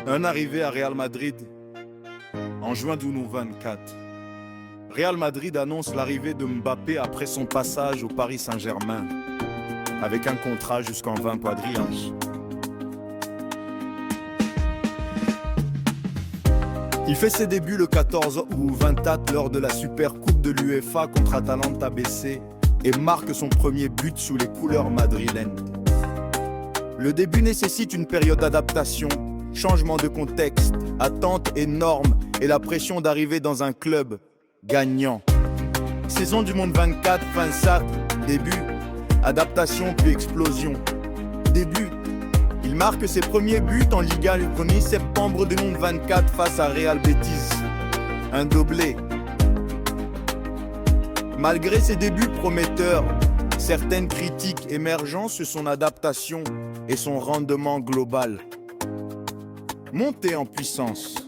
Un arrivé à Real Madrid en juin 2024. Real Madrid annonce l'arrivée de Mbappé après son passage au Paris Saint-Germain, avec un contrat jusqu'en 20 quadrilles. Il fait ses débuts le 14 août 24 lors de la Super Coupe de l'UEFA contre Atalanta BC et marque son premier but sous les couleurs madrilènes. Le début nécessite une période d'adaptation, changement de contexte, attente énorme et la pression d'arriver dans un club gagnant. Saison du Monde 24, fin SAT, début, adaptation puis explosion. Début, il marque ses premiers buts en Liga le 1er septembre 2024 face à Real Betis. Un doublé. Malgré ses débuts prometteurs, certaines critiques émergent sur son adaptation et son rendement global. Montée en puissance.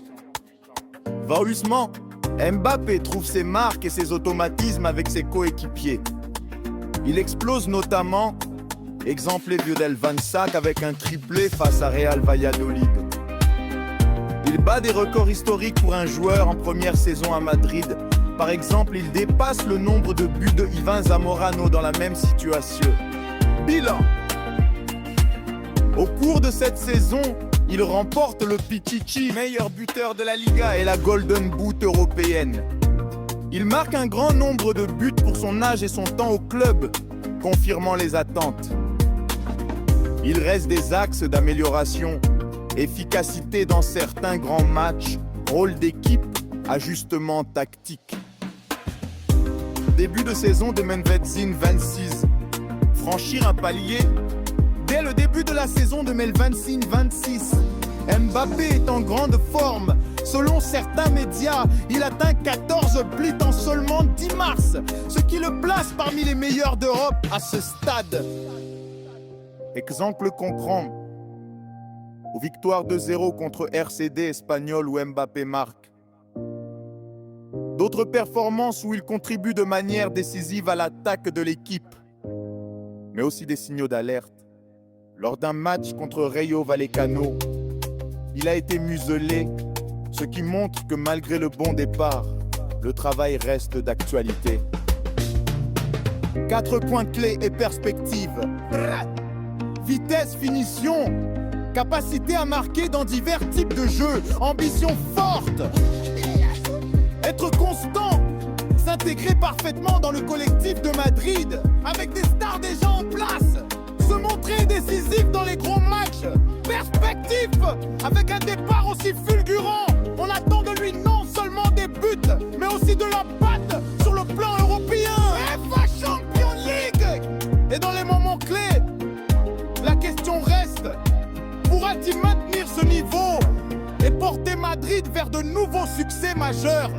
Vahusement, Mbappé trouve ses marques et ses automatismes avec ses coéquipiers. Il explose notamment, exemple Lionel Van Sack avec un triplé face à Real Valladolid. Il bat des records historiques pour un joueur en première saison à Madrid. Par exemple, il dépasse le nombre de buts de Ivan Zamorano dans la même situation. Bilan. Au cours de cette saison, il remporte le Pichichi, meilleur buteur de la Liga et la Golden Boot européenne. Il marque un grand nombre de buts pour son âge et son temps au club, confirmant les attentes. Il reste des axes d'amélioration, efficacité dans certains grands matchs, rôle d'équipe, ajustement tactique. Début de saison de Menvetzin 26. Franchir un palier. Dès le début de la saison de 2026, Mbappé est en grande forme. Selon certains médias, il atteint 14 buts en seulement 10 mars, ce qui le place parmi les meilleurs d'Europe à ce stade. Exemple concret, aux victoires 2-0 contre RCD espagnol où Mbappé marque. D'autres performances où il contribue de manière décisive à l'attaque de l'équipe, mais aussi des signaux d'alerte. Lors d'un match contre Rayo Vallecano, il a été muselé, ce qui montre que malgré le bon départ, le travail reste d'actualité. 4 points clés et perspectives. Vitesse, finition, capacité à marquer dans divers types de jeux, ambition forte, être constant, s'intégrer parfaitement dans le collectif de Madrid, avec des stars déjà en place, se montrer décisif dans les gros matchs, perspectif, avec un départ aussi fulgurant, on attend de lui non seulement des buts, mais aussi de la patte sur le plan européen. UEFA Champions League. Et dans les moments clés, la question reste, pourra-t-il maintenir ce niveau et porter Madrid vers de nouveaux succès majeurs?